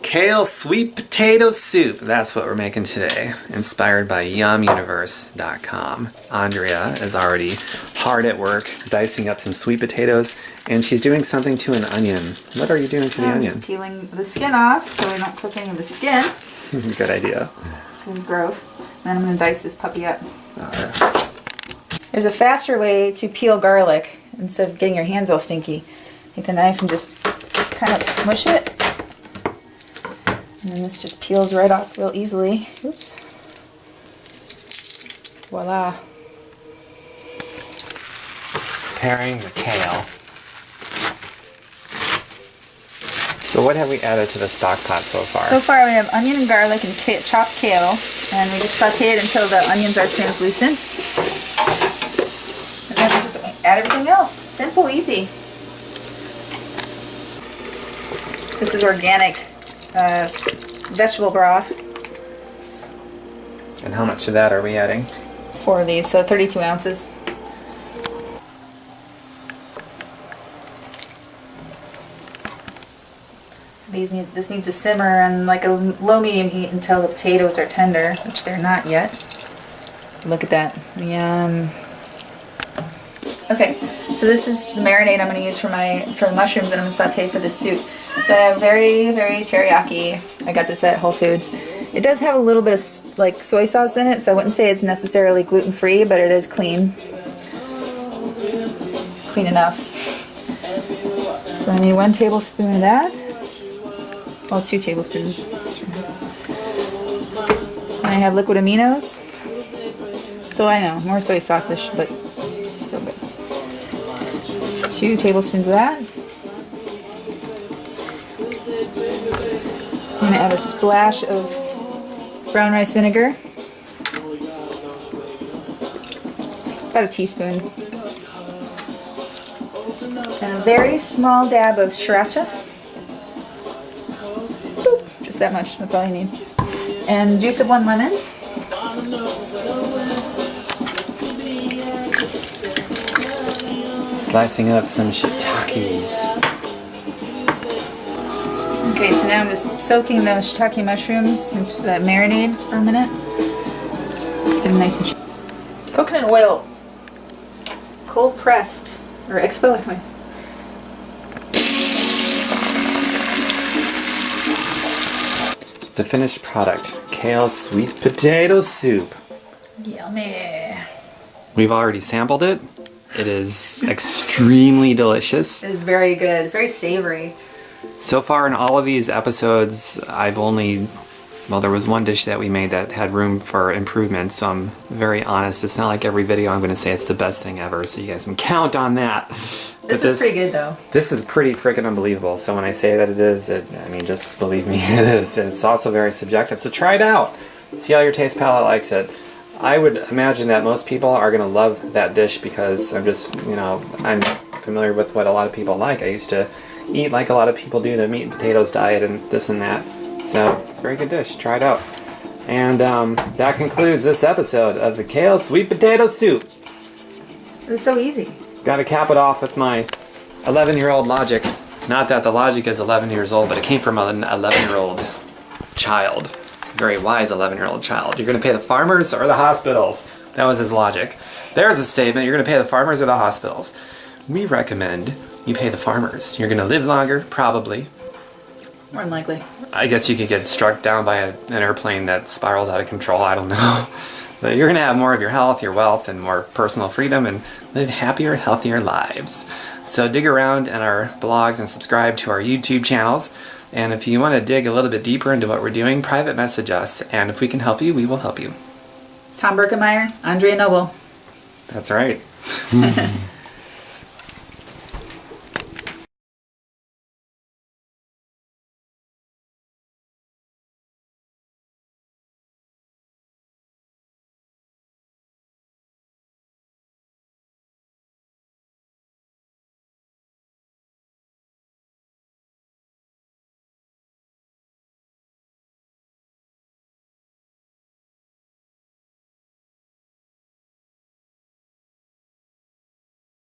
Kale sweet potato soup. That's what we're making today. Inspired by YumUniverse.com. Andrea is already hard at work dicing up some sweet potatoes, and she's doing something to an onion. What are you doing to the onion? Just peeling the skin off so we're not cooking the skin. Good idea. It's gross. Then I'm going to dice this puppy up. Alright. There's a faster way to peel garlic instead of getting your hands all stinky. Take the knife and just kind of smush it. And then this just peels right off real easily. Oops. Voila. Preparing the kale. So what have we added to the stock pot so far? So far we have onion and garlic and chopped kale. And we just saute it until the onions are translucent. And then we just add everything else. Simple, easy. This is organic vegetable broth. And how much of that are we adding? 4 of these, so 32 ounces. So this needs to simmer on like a low-medium heat until the potatoes are tender, which they're not yet. Look at that. Yum. Okay, so this is the marinade I'm going to use for the mushrooms that I'm going to saute for this soup. So I have very, very teriyaki. I got this at Whole Foods. It does have a little bit of like soy sauce in it, so I wouldn't say it's necessarily gluten-free, but it is clean. Clean enough. So I need 1 tablespoon of that. Well, 2 tablespoons. And I have liquid aminos. So I know, more soy sauce-ish, but still good. 2 tablespoons of that. I'm going to add a splash of brown rice vinegar. About a teaspoon. And a very small dab of sriracha. Boop. Just that much. That's all you need. And juice of 1 lemon. Slicing up some shiitakes. Okay, so now I'm just soaking the shiitake mushrooms into that marinade for a minute. Get them nice and coconut oil. Cold pressed. Or expo anyway. The finished product, kale sweet potato soup. Yummy. We've already sampled it. It is extremely delicious. It is very good. It's very savory. So far in all of these episodes, there was one dish that we made that had room for improvement, so I'm very honest. It's not like every video I'm going to say it's the best thing ever, so you guys can count on that. This is pretty good, though. This is pretty freaking unbelievable, so when I say that it is, just believe me, it is. And it's also very subjective, so try it out. See how your taste palette likes it. I would imagine that most people are going to love that dish because I'm familiar with what a lot of people like. I used to eat like a lot of people do, the meat and potatoes diet and this and that. So it's a very good dish. Try it out. And that concludes this episode of the Kale Sweet Potato Soup. It was so easy. Got to cap it off with my 11-year-old logic. Not that the logic is 11 years old, but it came from an 11-year-old child. Very wise 11-year-old child. You're going to pay the farmers or the hospitals. That was his logic. There's a statement. You're going to pay the farmers or the hospitals. We recommend you pay the farmers. You're going to live longer, probably. More than likely. I guess you could get struck down by an airplane that spirals out of control. I don't know. But you're going to have more of your health, your wealth, and more personal freedom and live happier, healthier lives. So dig around in our blogs and subscribe to our YouTube channels. And if you want to dig a little bit deeper into what we're doing, private message us. And if we can help you, we will help you. Tom Berkemeyer, Andrea Noble. That's right.